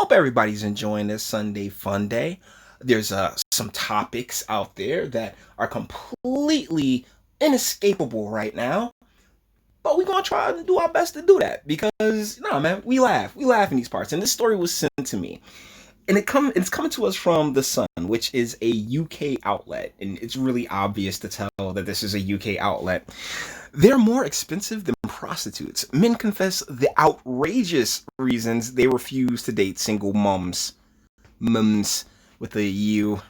Hope everybody's enjoying this Sunday fun day. There's some topics out there that are completely inescapable right now, but we're gonna try and do our best to do that because, no, man, we laugh in these parts. And this story was sent to me, and it's coming to us from the Sun, which is a UK outlet, and it's really obvious to tell that this is a UK outlet. They're more expensive than prostitutes. Men confess the outrageous reasons they refuse to date single mums with a U.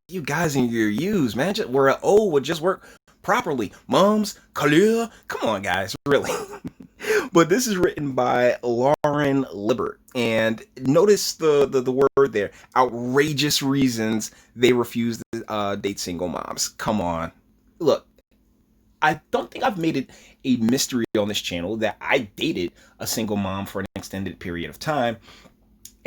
You guys and your U's, man. Where an O would just work properly. Mums, clear. Come on, guys, really. But this is written by Lauren Libbert. And notice the word there. Outrageous reasons they refuse to date single moms. Come on. Look, I don't think I've made it a mystery on this channel that I dated a single mom for an extended period of time.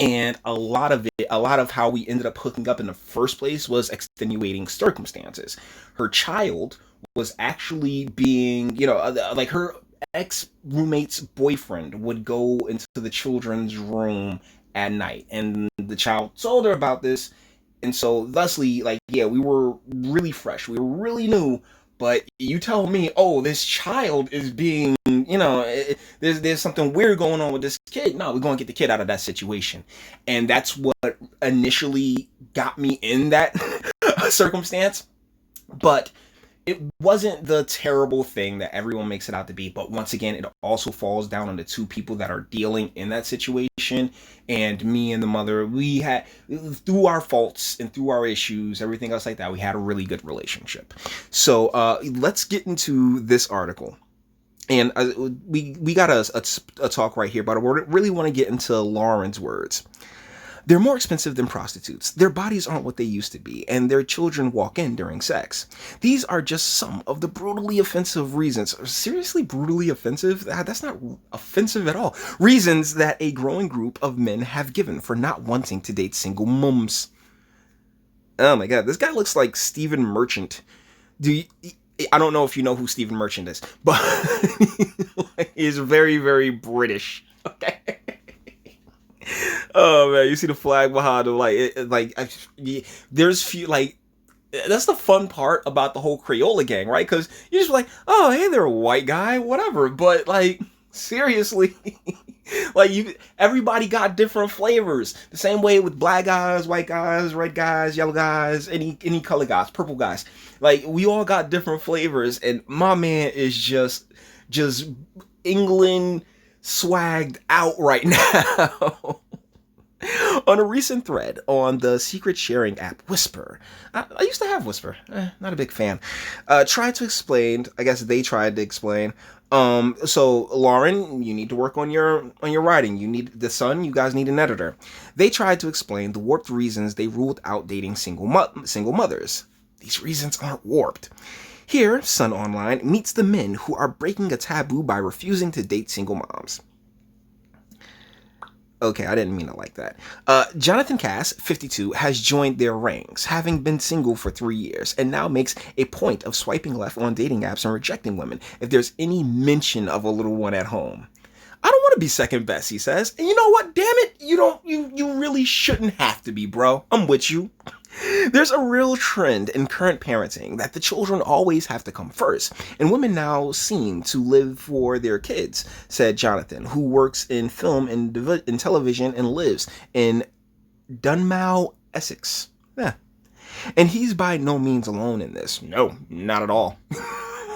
And a lot of how we ended up hooking up in the first place was extenuating circumstances. Her child was actually being, like her ex-roommate's boyfriend would go into the children's room at night. And the child told her about this. And so thusly, we were really fresh. We were really new. But you tell me, oh, this child is being, there's something weird going on with this kid. No, we're going to get the kid out of that situation. And that's what initially got me in that circumstance. But it wasn't the terrible thing that everyone makes it out to be. But once again, it also falls down on the two people that are dealing in that situation. And me and the mother, we had, through our faults and through our issues, everything else like that, we had a really good relationship. So let's get into this article. And we got a talk right here, but I really want to get into Lauren's words. They're more expensive than prostitutes. Their bodies aren't what they used to be, and their children walk in during sex. These are just some of the brutally offensive reasons. Seriously, brutally offensive? That's not offensive at all. Reasons that a growing group of men have given for not wanting to date single mums. Oh my god, this guy looks like Stephen Merchant. I don't know if you know who Stephen Merchant is, but he's very, very British. Okay. Oh man, you see the flag behind him, there's few, that's the fun part about the whole Crayola gang, right? Because you're just like, oh, hey, they're a white guy, whatever. But seriously, everybody got different flavors. The same way with black guys, white guys, red guys, yellow guys, any color guys, purple guys. We all got different flavors, and my man is just England swagged out right now. On a recent thread on the secret sharing app Whisper, I used to have Whisper, not a big fan, they tried to explain, so Lauren, you need to work on your writing, you need the Sun, you guys need an editor. They tried to explain the warped reasons they ruled out dating single mothers. These reasons aren't warped. Here, Sun Online meets the men who are breaking a taboo by refusing to date single moms. Okay, I didn't mean it like that. Jonathan Cass, 52, has joined their ranks, having been single for 3 years, and now makes a point of swiping left on dating apps and rejecting women if there's any mention of a little one at home. I don't want to be second best, he says. And you know what? Damn it, you really shouldn't have to be, bro. I'm with you. There's a real trend in current parenting that the children always have to come first, and women now seem to live for their kids, said Jonathan, who works in film and television and lives in Dunmow, Essex. Yeah. And he's by no means alone in this. No, not at all.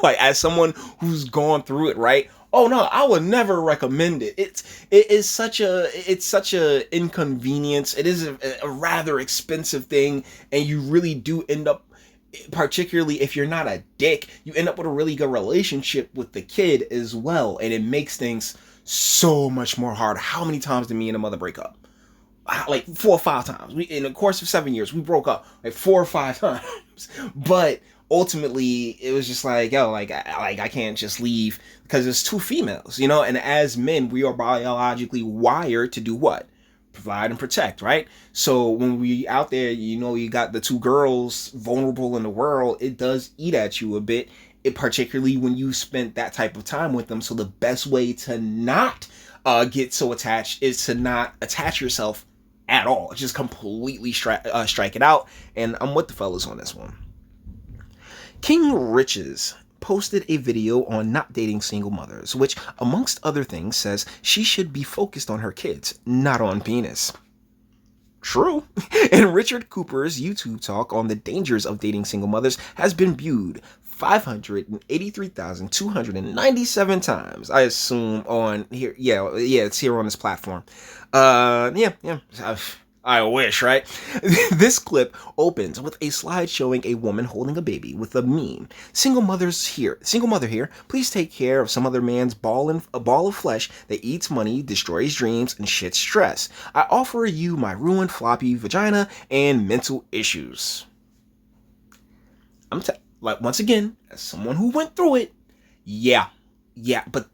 As someone who's gone through it, right? Oh no, I would never recommend it. It's such a inconvenience. It is a rather expensive thing, and you really do end up, particularly if you're not a dick, you end up with a really good relationship with the kid as well, and it makes things so much more hard. How many times did me and the mother break up? 4 or 5 times. In the course of 7 years, we broke up 4 or 5 times. But ultimately, it was just I can't just leave because it's 2 females, and as men, we are biologically wired to do what? Provide and protect, right? So when we out there, you got the 2 girls vulnerable in the world, it does eat at you a bit, particularly when you spent that type of time with them. So the best way to not get so attached is to not attach yourself at all. Just completely strike it out. And I'm with the fellas on this one. King Riches posted a video on not dating single mothers, which, amongst other things, says she should be focused on her kids, not on penis. True. And Richard Cooper's YouTube talk on the dangers of dating single mothers has been viewed 583,297 times. I assume on here. Yeah, it's here on this platform. Yeah. I wish, right? This clip opens with a slide showing a woman holding a baby with a meme. Single mother here, please take care of some other man's a ball of flesh that eats money, destroys dreams, and shits stress. I offer you my ruined floppy vagina and mental issues. Like, once again, as someone who went through it, yeah, but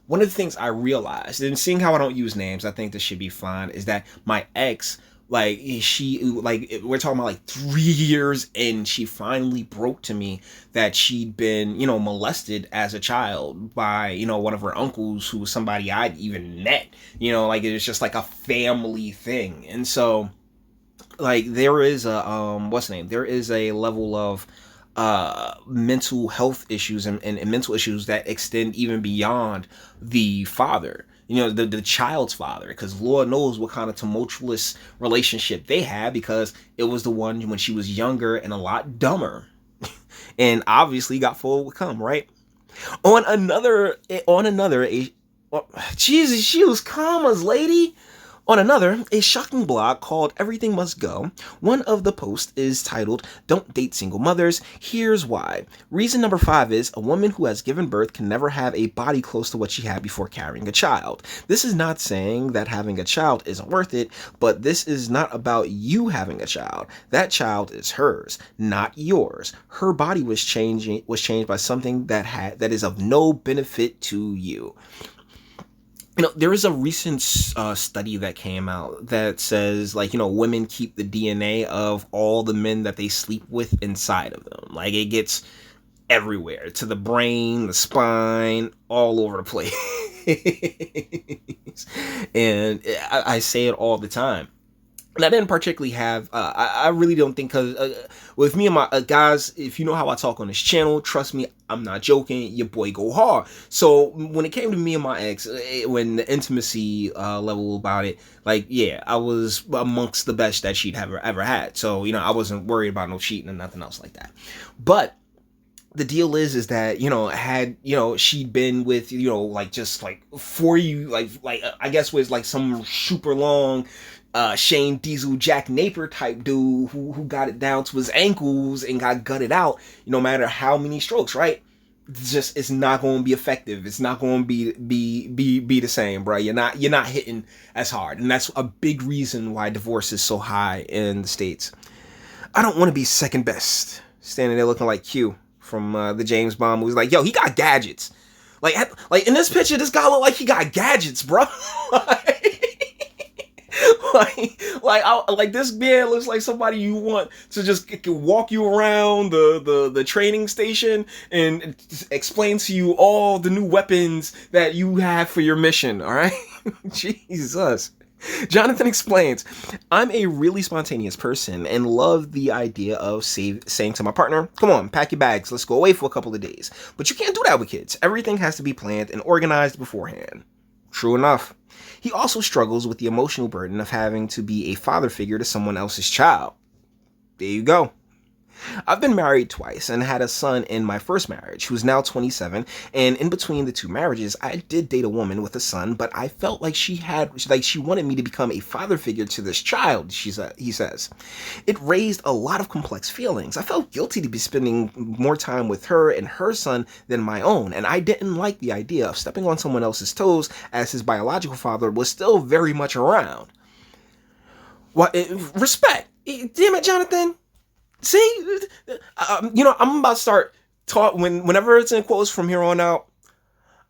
one of the things I realized, and seeing how I don't use names, I think this should be fine, is that my ex, we're talking about like 3 years, and she finally broke to me that she'd been, molested as a child by, one of her uncles who was somebody I'd even met, like it was just like a family thing. And so, like, there is there is a level of mental health issues and mental issues that extend even beyond the father, the child's father, because Lord knows what kind of tumultuous relationship they had, because it was the one when she was younger and a lot dumber and obviously got full with cum, right? Jesus, she was commas, lady. On another, a shocking blog called Everything Must Go, one of the posts is titled, Don't Date Single Mothers, Here's Why. Reason number 5 is, a woman who has given birth can never have a body close to what she had before carrying a child. This is not saying that having a child isn't worth it, but this is not about you having a child. That child is hers, not yours. Her body was changed by something that is of no benefit to you. There is a recent study that came out that says, women keep the DNA of all the men that they sleep with inside of them. Like, it gets everywhere, to the brain, the spine, all over the place. And I say it all the time. And I didn't particularly have, I really don't think, because with me and my guys, if you know how I talk on this channel, trust me, I'm not joking, your boy go hard. So when it came to me and my ex, when the intimacy level about it, I was amongst the best that she'd ever had. So, I wasn't worried about no cheating or nothing else like that. But the deal is that, had, she'd been with, for you, I guess was like some super long, Shane Diesel Jack Napier type dude who got it down to his ankles and got gutted out, no matter how many strokes, right? It's not going to be effective. It's not going to be the same, bro. You're not hitting as hard. And that's a big reason why divorce is so high in the States. I don't want to be second best. Standing there looking like Q from the James Bond movie. Like, yo, he got gadgets. Like in this picture, this guy look like he got gadgets, bro. Like this man looks like somebody you want to just walk you around the training station and explain to you all the new weapons that you have for your mission. All right. Jesus. Jonathan explains, I'm a really spontaneous person and love the idea of saying to my partner, come on, pack your bags, let's go away for a couple of days. But you can't do that with kids. Everything has to be planned and organized beforehand. True enough. He also struggles with the emotional burden of having to be a father figure to someone else's child. There you go. I've been married twice and had a son in my first marriage, who's now 27, and in between the two marriages, I did date a woman with a son, but I felt like she wanted me to become a father figure to this child, he says. It raised a lot of complex feelings. I felt guilty to be spending more time with her and her son than my own, and I didn't like the idea of stepping on someone else's toes as his biological father was still very much around. Respect. Damn it, Jonathan. See, I'm about to start whenever it's in quotes from here on out,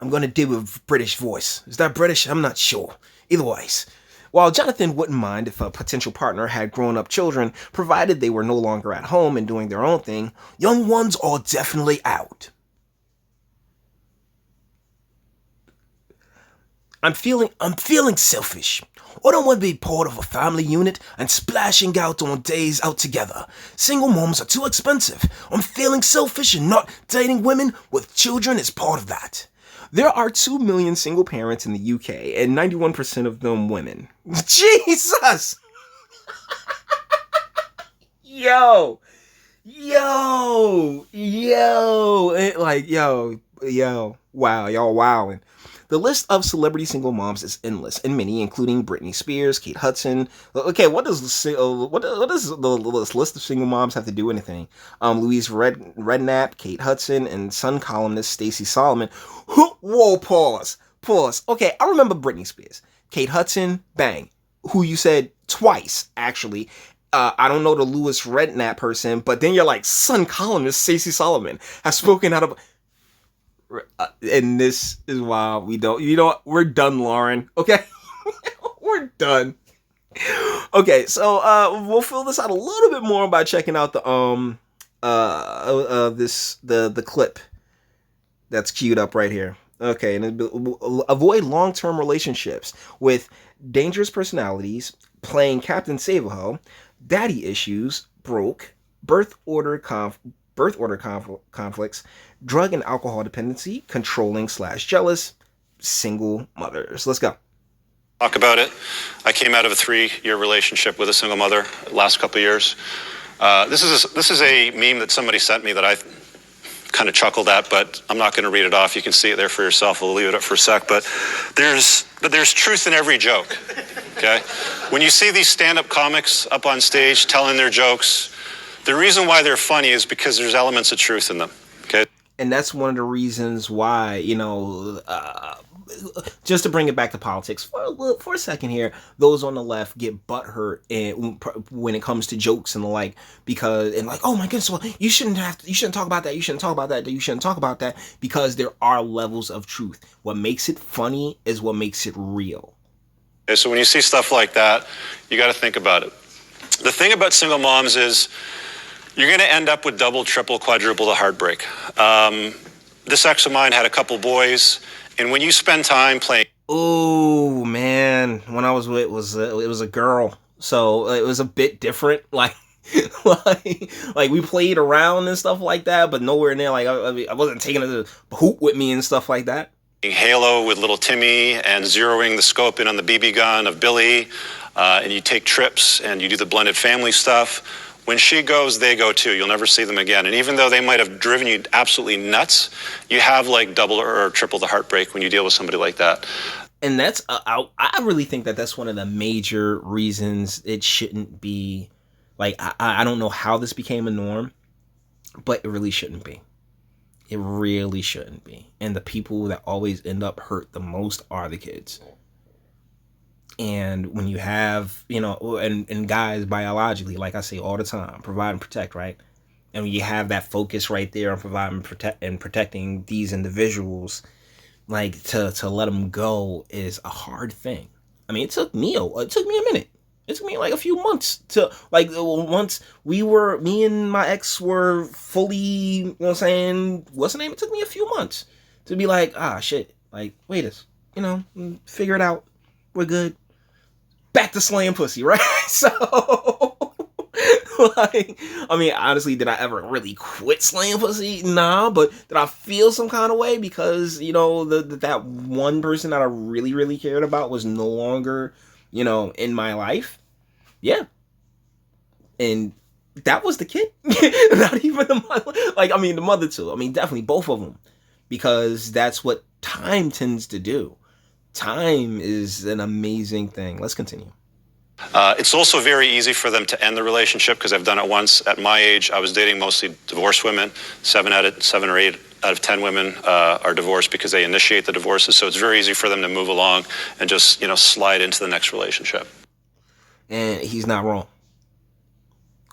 I'm going to do a British voice. Is that British? I'm not sure. Either ways. While Jonathan wouldn't mind if a potential partner had grown-up children, provided they were no longer at home and doing their own thing, young ones are definitely out. I'm feeling selfish. I don't want to be part of a family unit and splashing out on days out together. Single moms are too expensive. I'm feeling selfish and not dating women with children is part of that. There are 2 million single parents in the UK, and 91% of them women. Jesus! Yo! Wow, y'all wowing. The list of celebrity single moms is endless, and many, including Britney Spears, Kate Hudson. Okay, what does the list of single moms have to do with anything? Louise Redknapp, Kate Hudson, and Sun columnist Stacey Solomon. Whoa, pause. Okay, I remember Britney Spears, Kate Hudson, bang. Who you said twice, actually. I don't know the Louise Redknapp person, but then you're like, Sun columnist Stacey Solomon has spoken out of. And this is why we don't. We're done, Lauren. Okay, we're done. Okay, so we'll fill this out a little bit more by checking out the the clip that's queued up right here. Okay, and avoid long-term relationships with dangerous personalities, playing Captain Save-A-Ho, daddy issues, broke, birth order conflicts, drug and alcohol dependency, controlling/jealous, single mothers. Let's go. Talk about it. I came out of a 3-year relationship with a single mother last couple of years. This is a meme that somebody sent me that I kind of chuckled at, but I'm not going to read it off. You can see it there for yourself. We'll leave it up for a sec. But there's truth in every joke. Okay, when you see these stand-up comics up on stage telling their jokes, the reason why they're funny is because there's elements of truth in them. Okay, and that's one of the reasons why, just to bring it back to politics for a second here, those on the left get butthurt when it comes to jokes and the like, because oh my goodness, well, you shouldn't talk about that, you shouldn't talk about that, because there are levels of truth. What makes it funny is what makes it real. Okay, so when you see stuff like that, you got to think about it. The thing about single moms is you're going to end up with double, triple, quadruple the heartbreak. This ex of mine had a couple boys. And when you spend time playing... Oh, man. When I was with it was a girl. So it was a bit different. Like we played around and stuff like that, but nowhere near, like, I wasn't taking a hoop with me and stuff like that. Halo with little Timmy and zeroing the scope in on the BB gun of Billy. And you take trips and you do the blended family stuff. When she goes, they go too. You'll never see them again. And even though they might have driven you absolutely nuts, you have like double or triple the heartbreak when you deal with somebody like that. And that's, I really think that's one of the major reasons it shouldn't be, like, I don't know how this became a norm, but it really shouldn't be. It really shouldn't be. And the people that always end up hurt the most are the kids. And when you have, and guys biologically, like I say all the time, provide and protect, right? And when you have that focus right there on providing and protecting these individuals, like to let them go is a hard thing. I mean, it took me a minute. It took me like a few months to, like, once me and my ex were fully, you know what I'm saying, what's the name? It took me a few months to be like, shit, like, wait figure it out. We're good. Back to slaying pussy, right? So, like, I mean, honestly, did I ever really quit slaying pussy? Nah, but did I feel some kind of way because, that one person that I really, really cared about was no longer, in my life? Yeah. And that was the kid. Not even the mother. Like, I mean, the mother too. I mean, definitely both of them. Because that's what time tends to do. Time is an amazing thing. Let's continue. It's also very easy for them to end the relationship because I've done it once. At my age, I was dating mostly divorced women. 7 or 8 out of 10 women are divorced because they initiate the divorces. So it's very easy for them to move along and just, slide into the next relationship. And he's not wrong.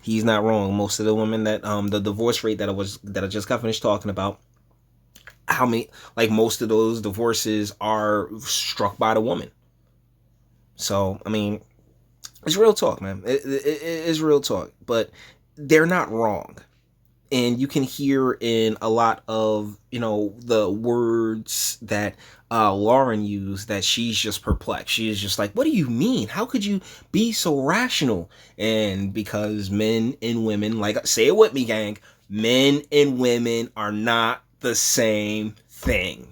He's not wrong. Most of the women that the divorce rate that I just got finished talking about, how many, like, most of those divorces are struck by the woman. So, I mean, it's real talk, man. It is real talk, but they're not wrong. and you can hear in a lot of, the words that Lauren used, that she's just perplexed. She is just like, what do you mean? How could you be so rational? And because men and women, like, say it with me, gang, men and women are not the same thing.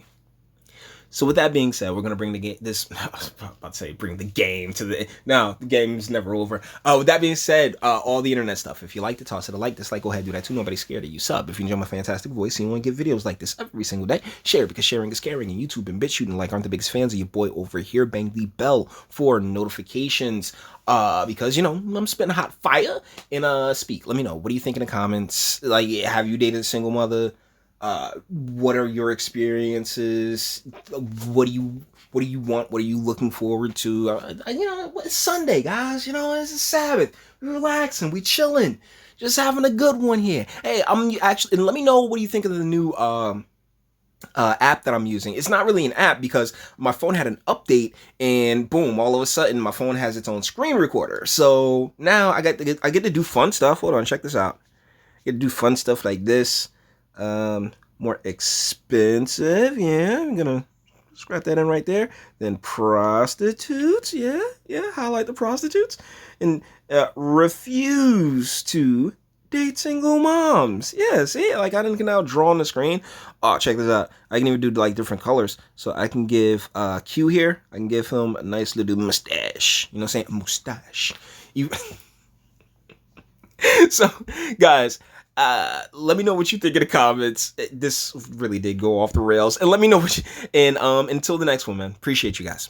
So with that being said, we're gonna bring the game. I was about to say bring the game to the. No, the game's never over. With that being said, all the internet stuff. If you like to toss it a like, dislike, go ahead, do that too. Nobody's scared of you. Sub if you enjoy my fantastic voice and you want to get videos like this every single day. Share because sharing is caring. And YouTube and BitChute and like aren't the biggest fans of your boy over here. Bang the bell for notifications. Because I'm spitting hot fire and speak. Let me know. What do you think in the comments? Like, have you dated a single mother? What are your experiences? What do you want? What are you looking forward to? It's Sunday, guys. It's a Sabbath. We're relaxing. We chilling. Just having a good one here. Hey, I'm actually, and let me know what do you think of the new app that I'm using. It's not really an app because my phone had an update, and boom, all of a sudden my phone has its own screen recorder. So now I get to do fun stuff. Hold on, check this out. I get to do fun stuff like this. More expensive, yeah, I'm gonna scrap that in right there. Then prostitutes, yeah, highlight the prostitutes. And refuse to date single moms. Yeah, see, like I can now draw on the screen. Oh, check this out. I can even do like different colors. So I can give Q here, I can give him a nice little mustache. You know what I'm saying? A mustache. You So guys, let me know what you think in the comments. This really did go off the rails. And let me know what you, and until the next one, man. Appreciate you guys.